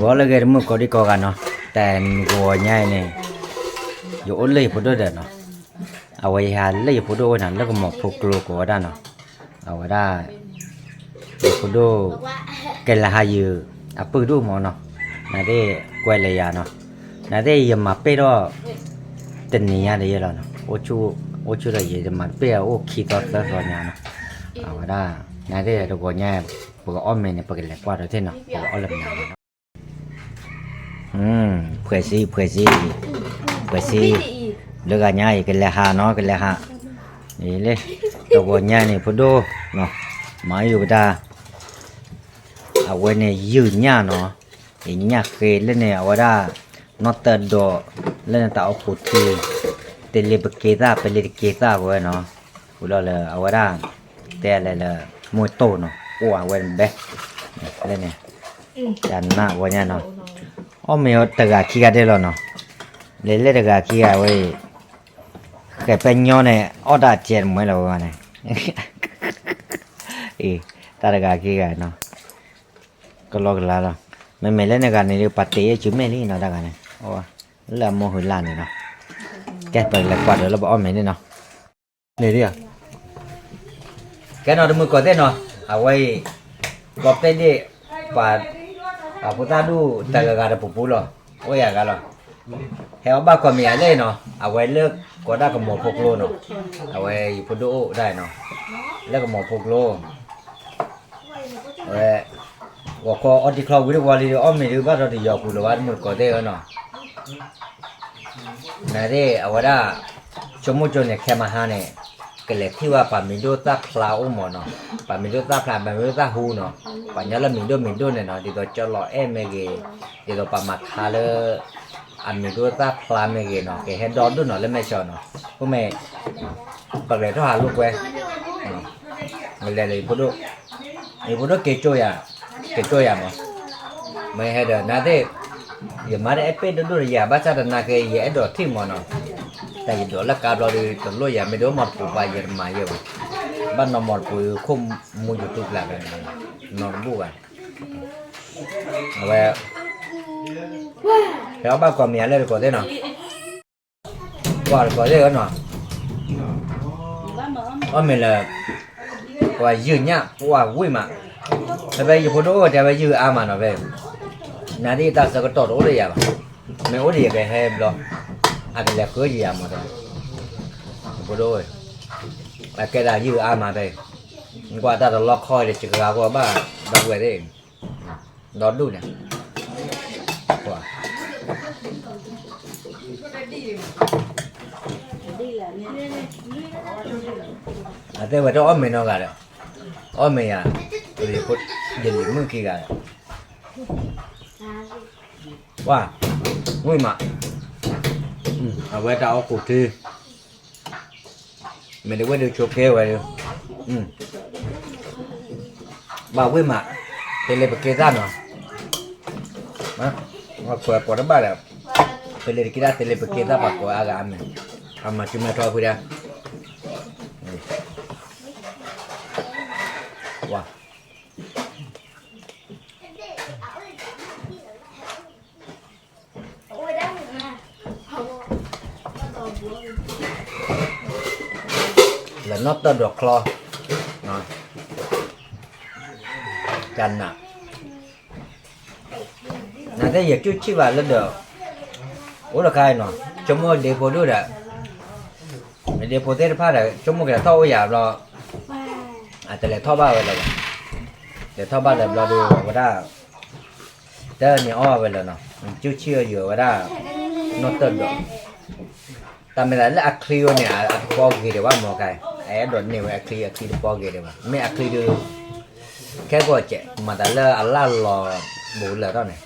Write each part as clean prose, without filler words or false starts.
Gua lagi remu kau di kau kan no, dan gua nyai ni, yo oleh podo dah no, awai hal leh podo kan, lagu mau pukul gua dah no, awai dah, podo kelah hayu, apa tu mau no, nanti gua leh no, nanti yang mape do, tenia dia lah no, ocu dah ye mape o kita terusnya no, awai dah, nanti ada gua nyai, pukul om ni pukul lekar tu no, pukul olam ni. Puisi leganya cái leha nó cái lehaนี่เลยตัวเนี้ยนี่พอดูเนาะมาอยู่ก็ได้เอาไว้เนี่ยยืนเนี่ยเนาะอีเนี่ยเคยเล่นเนี่ยเอาไว้ได้นอตเตอร์ดอเล่นแต่เอาขุดทีเตลิบเกต้าเป็นลิบเกต้าไว้เนาะกูรอเลยเอาไว้ได้แต่อะไรเลยมวยโตเนาะอ้วนไว้เบ๊ะเล่นเนี่ยจานหน้าไว้เนี่ยเนาะอ๋อไม่เอาตะกาขี้กันได้หรอเนาะเล่นตะกาขี้กันไว้แค่เป็นย้อนเนี่ยอ๋อได้เจ็ดมั้ยเราวะเนี่ยตะกาขี้กันเนาะก็ลอกแล้วเนาะไม่เล่นในการนี้ปาร์ตี้จุ่มไม่ลี่เนาะตะกาเนี่ยโอ้แล้วโมโหล้านเนี่ยเนาะแกไปแล้วกวาดแล้วบอกอ๋อไม่เนี่ยเนาะนี่ดิอ่ะแกนอนดูมือก่อนเต้นเนาะเอาไว้กอบเต้นดิปาaku tadu taga ada populo oh ya kalau heo ba ko mi ale no awai le ko da ko mo poklo no awai podo dai no le ko mo poklo wo ko odi klo wi wa li o mi ru ba do di yo ku lo wa mu ko de no na de awada chomo jo ne khema ha ne cái lệ khiว่าป่ามิโดตาพลาวหมอเนาะป่ามิโดตาพลาวป่ามิโดตาหูเนาะป่าเนี้ยละมิโดเนี่ยเนาะดีตัวจะรอเอเมเกดีตัวป่ามาคาเลอันมิโดตาพลาวเมเกเนาะแกเห็นดอนดูเนาะแล้วไม่ชอบเนาะพวกแม่ปากเลยทหารลูกเว้ยไม่เลยพูดดูเกจอยมั้งไม่ให้เดินนาเต้อย่ามาได้เป็ดดูอย่าบ้าจัดนาเกยดอที่หมอเนาะแต่ยิ่งตัวละกาบเราดูตัวลุยไม่ดูหมดปูไปเยอะมาเยอะบ้านนอนหมดปูคุ้มมูอยู่ทุกหลักเลยนอนบุกกันเอาไว้แล้วบ้านก่อนมีอะไรก่อนได้เนาะก่อนได้กันเนาะว่ามีเลยว่ายืนเนี่ยว่าวิ่งมาแต่ไปอยู่พอดูจะไปยืนอามันเนาะไปนาทีตาสกัดตัวรู้เลยยังไม่รู้ดีกันให้บล็อกanh là cưới gì mà thôi, bố đôi, là cái là như ai mà đây, qua ta là lo khoi để chụp gà qua ba, đọc về đây, đón đủ nè, qua, thế vậy đó mình nó gà đấy, mình à, thì có nhìn những mưa kia gà, qua, vui mà. À vậy tao cụ thi mình được quên được chụp kêu vậy bảo với mà tên là cái ra nữa mà của nó bảo là tên là cái ra bảo của aga mình mà chúng ta thôi ra wow là nó tên được clo rồi canh nè nè cái việc chút chi vào lên được ủa là cái nó chúng tôi để vô đứa đã để vô tết phát là chúng tôi cái thau giả rồi àแต่thau ba vậy là để thau ba là lo được vào đó thế này o vậy là nó chút chưa vừa vào đó nó tên đượcแต่ไม่ได้ละอะคลีเนี่ยอะปอกีเดี๋ยวว่าหมอไก่ไอ้ดอนเนี่ยอะคลีปอกีเดี๋ยวว่าไม่อะคลีดูแค่ก็เจ็บมาแต่ละอัลลาหล่อบุญเลยตอนนี้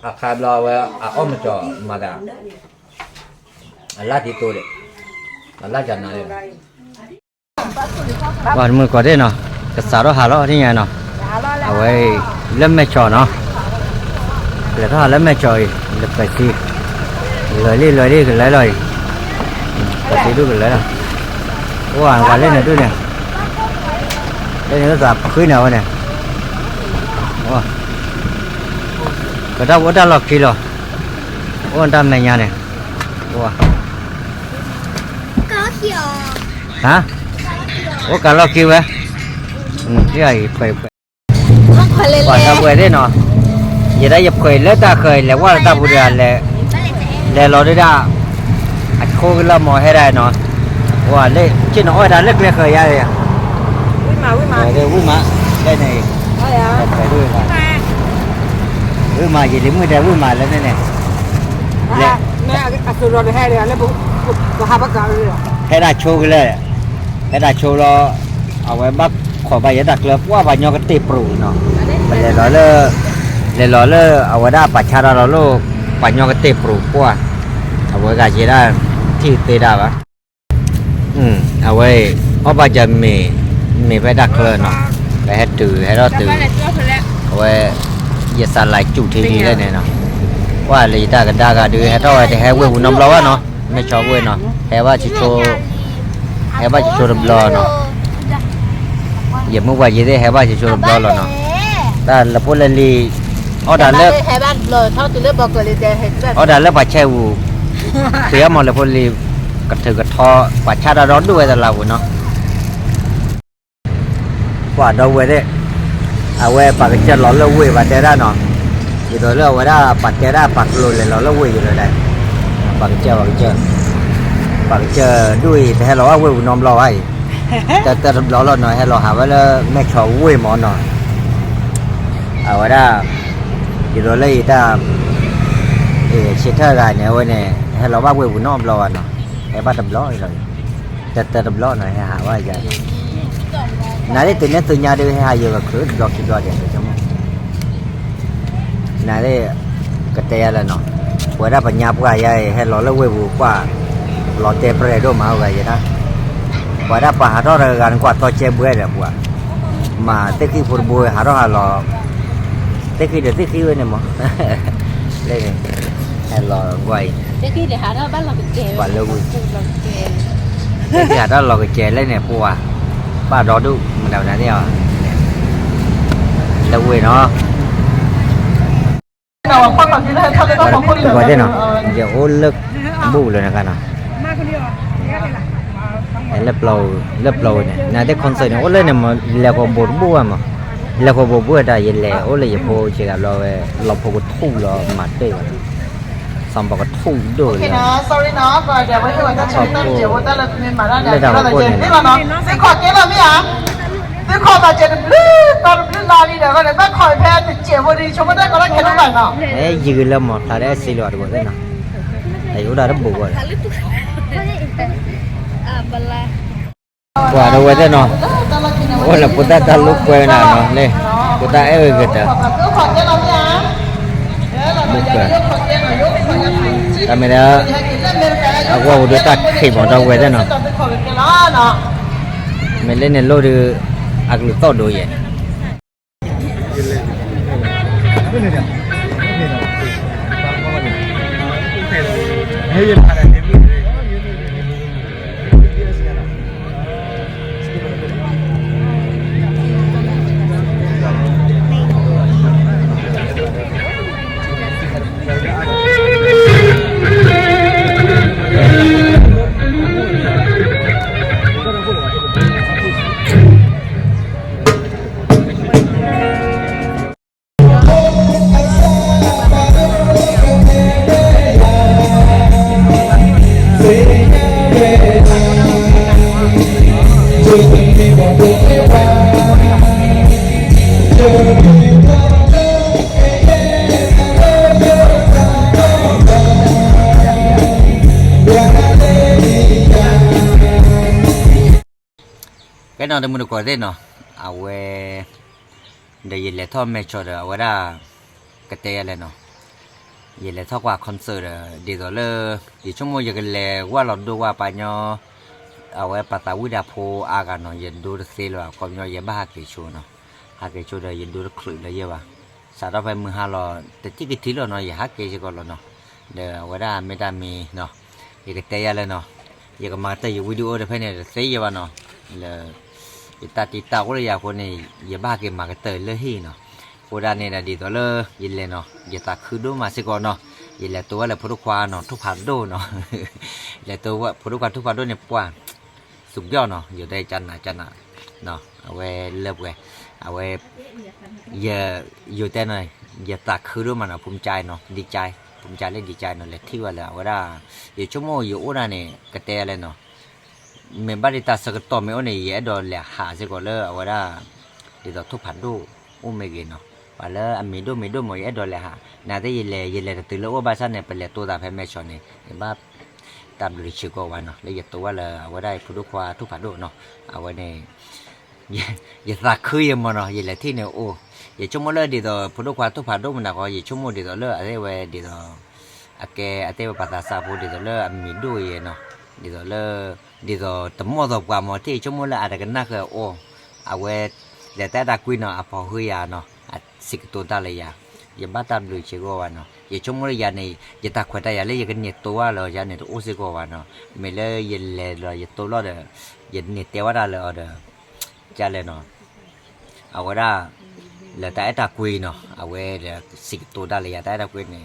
อะคาบรอไว้อะอ้อมจ่อมาแต่อัลลาที่ตัวเด็กอัลลาจันทร์นั่นเลยวันมือก่อนได้เนาะกระสาวหาล้อที่ไงเนาะเอาไว้เล่นไม่จ่อเนาะเดี๋ยวถ้าเล่นไม่จ่อเล่นไปสิlời đi cái lấy lời cái gì đu cái lấy nào wow cái lên này đu nè đây nó giặt khơi nào nè cái đó vẫn đang lọc kì rồi vẫn đang này nhà này wow có hiểu hả có cả lọc kì vậy cái này phải quả ta vừa đấy nó giờ đây dập khơi lấy ta khơi lấy qua ta vừa lấy lò đấy ra khô cái lò mò hay đây nó wow lấy chứ nó đã lấy cái khơi ra đây đây vui mà đây này phải đuôi mà vui mà gì đến mới đây vui mà lên đây này hay là show cái này hay là show lo ở ngoài bắc khỏi bây giờ đặt lớp qua bao nhiêu cái tiệp rủ nó bây giờ nói là ở ngoài đó bà cha đó lo bao nhiêu cái tiệp rủ qua ở ngoài cái gì đó thì tê đào á ở ngoài ở bây giờ mình phải đặt lớp nó phải hết từ hết đó từ ở ngoài giờ sao lại chủ thị đi đây này nó qua là ta cái đa cái đưa hết rồi thì hai quên năm lâu á nó mấy cháu quên nó hai ba chỉ cho đầm lò nó giờ mua vài gì đấy hai ba chỉ cho đầm lò nó ta là bốn lần đi ở đà lớp ở đà lớp bà chơi vụ phía mà là bốn lần cắt thử cắt thò bà cha đã đón đuôi là của nó quả đâu vậy đấy à quê bà cái chân ló lâu quê bà té ra nó thì rồi lâu vậy đó bà té ra bà lùi lại ló lâu quê rồi đây bà cái chân đuôi thì hay ló quê của nom lò ấy ta ló lò nói hay lò hả vậy là mẹ cháu quê món nó à vậy đó thì rồi lấy ta xịt thơ gài này quê này hay lò ba quê của nom lò nó hay ba đầm ló rồi ta đầm ló này hả vậy vậy nãy đấy từ nhà đi hai giờ là cứ lọt thì lọt vậy trong nãy đấy cái té là nó bữa đó bà nhà bữa vậy hay lọt là quê vụ qua lọt té bể đâu mà vậy đó bữa đó bà hà đó là gần qua to che bữa rồi bữa mà tới khi phụ bùi hà đó hà lọt tới khi được tới khi này mà đây này hay lọt quay tới khi để hà đó bắt lọt cái chè quả lâu tới khi hà đó lọt cái chè lấy này bùa ba đó đủ mình đâu nãy đi à đâu quên nó gọi thế nào giờ ô lực bù rồi nè cái nào lớp lầu này nãy cái concert này ô lên này mà là có bốn bùa mà là có bốn bùa đây là ô là giờ phố chỉ là lo phố có thu lo mà đây xong bảo có thu đồ là sorry nó rồi để với người ta chơi ta chỉ với ta là nên mà ra để nó chơi thế là nó sẽ khỏi cái là mấy à thế khỏi mà chơi được tao được la đi để cái này bắt khỏi phe thì chỉ với đi chúng ta có cái nó phải nào ấy dư lắm mà ta đã xí loạt rồi thế nào thầy cũng đã đắp bù rồi quả đâu vậy thế nào ôi là cô ta lúc quay nào nó lên cô ta ấy người ta bục rồi ta mới đã qua một đứa ta khi bỏ đâu vậy thế nào mình lên này lôi được ác lực to đôi vậy cái nào thì mình được gọi thế nào à về để về lại thọ mẹ cho được ở đó cái tê này nó về lại thọ qua concert đi rồi là đi trong mỗi giờ cái lệ qua lọt đua qua bài nhau ở về bà ta vui đạp hồ à cái nó giờ đua được xe rồi còn nhau giờ ba cái chỗ nó hai cái chỗ đó giờ đua được khử là gì vậy sau đó phải 12 lòแต่ที่ที่เราเนาะอย่าฮักเกจิก่อนเราเนาะเดี๋ยวว่าได้ไม่ได้มีเนาะอย่าก็เตะเลยเนาะอย่าก็มาเตะอยู่วิดีโอเดี๋ยวเพื่อนเนี่ยเสียว่าเนาะเลยตาติดตาก็เลยอยากคนนี้อย่าบ้าเกมมาก็เตะเลยฮีเนาะ โอดาเนี่ยดีตัวเลยยินเลยเนาะอย่าตาคือดูมาสิก่อนเนาะยินเลยตัวเลยพุทธควาเนาะทุกผ่านดูเนาะเลยตัวว่าพุทธควาทุกผ่านดูเนี่ยป่าสุดยอดเนาะอยู่ได้จันนะเนาะเอาไว้เลิกไว้เอาไว้อย่าอยู่แต่หน่อยอย่าตาคือดูมันเนาะภูมิใจเนาะดีใจภูมิใจเลยดีใจเนาะเลยที่ว่าเลยว่าได้อยู่ชั่วโมงอยู่โอดาเนี่ยกระเตะเลยเนาะเมื่อบ้านที่ตาสกัดต่อไม่โอเนี่ยอย่าโดนเลยหาสิก่อนเลยว่าได้เดี๋ยวทุกผ่านดูอุ้มไม่กินเนาะว่าแล้วมีดูหมดอย่าโดนเลยหาน่าจะยินเลยตื่นแล้วว่าบ้านฉันเนี่ยเป็นเลยตัวตาแพ้แม่ชอนเนี่ยเห็นบ้าตามดูดิชิโกวันเนาะเลยอย่าตัวว่าเลยว่าได้พุทธควาทุกผ่านดูเนาะเอาไว้เนี่ยอย่าตาคือยังมันเนาะยินเลยที่เนี่ยโอ้อย่าชั่วโมงเลยเดี๋ยวพุทธควาทุกผ่านดูมันนะก็อย่าชั่วโมงเดี๋ยวเลยอะไรเว้เดี๋ยวอาแกอาเทวปัตตาสาพูเดี๋ยวเลยมีดูเนาะเดี๋ยวเลยเดี๋ยวตั้งหมดตัวกว่าหมดที่ชั่วโมงเลยอะไรกันนักเลยโอ้เอาไว้แล้วแต่ตาคุยเนาะพอคุยยาเนาะสิกตัวตาเลยยาอย่าบ้าตามดูชิโกวันเนาะอย่าชั่วโมงเลยยาเนี่ยอย่าตาขวัญตายาเลยอย่ากันเนี่ยตัวเลยยาเนี่ยตัวสิโกวันเนาะไม่เลยอย่าเลยอย่าตัวรอดเลยอย่าเนี่ยเทวดาเลยเด้อจ้าเลยเนาะเอาไว้ได้แล้วแต่ตาคุยเนาะเอาไว้เดี๋ยวสิกตัวตาเลยยาแต่ตาคุยเนี่ย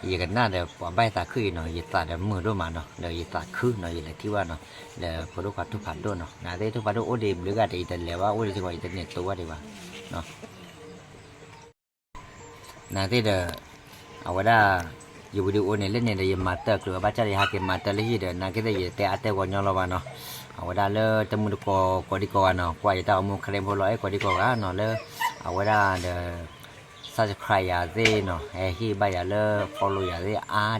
อย่ากันหน้าเดี๋ยวปอใบตาคุยเนาะอย่าตาเดี๋ยวมือด้วยมาเนาะเดี๋ยวอย่าตาคือเนาะอย่าเลยที่ว่าเนาะเดี๋ยวพอทุกข์ทุกผ่านด้วยเนาะน่าได้ทุกผ่านด้วยโอ้ดีหรือก็ได้แต่แล้วว่าโอ้ดีที่ว่าจะเนี่ยตัวดีกว่าเนาะน่าได้เด้อเอาไว้ได้อยู่วิดีโอเนี่ยเล่นเนี่ยเดี๋ยวมาเตอร์หรือว่าจะได้หาเก็บมาเตอร์เลยที่เดี๋ยวน่าก็ได้แต่อาเตอร์ก่อนย้อนเราว่าเนาะเอาไว้ได้เลยจมูกก็ดีกว่าเนาะกว่าจะเอามือเคลมพอร้อยก็ดีกว่าเนาะเลยเอาไว้ได้เดี๋ยวsubscribe อย่าเซ่เนาะเฮ้ยใบอย่าเลย follow อย่าเซ่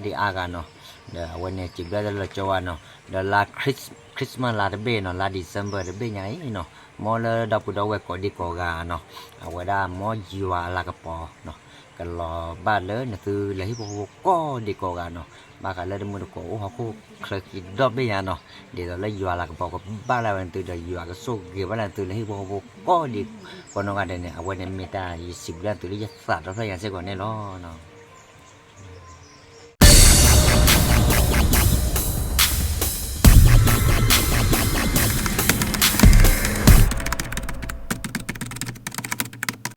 ดีกันเนาะเดี๋ยววันนี้จิบได้เลยจวนเนาะเดี๋ยวลาคริสต์มาสลาเดเบ้เนาะลาดิเซมเบอร์เดเบ้ยังไงเนาะมอเลยดับปุ๊ดเอาไว้ก็ดีกว่าเนาะเอาไว้ได้มอจีวาลากระปอเนาะกันรอบ้านเลยเนี่ยคือเลยที่พวกก็ดีกว่าเนาะบ้านกันเลยมือก็โอ้โหเคยกินดอกเบี้ยเนาะเดี๋ยวเลยจีวาลากระปอกับบ้านเราเป็นตัวเดียวจีวาก็สู้เกี่ยวกับอะไรตัวเลยที่พวกก็ดีกว่าน้องกันเนี่ยเอาไว้ในเมตา20 เดือนตัวนี้จะสัตว์เราพยายามเสียก่อนแน่นอนเนาะ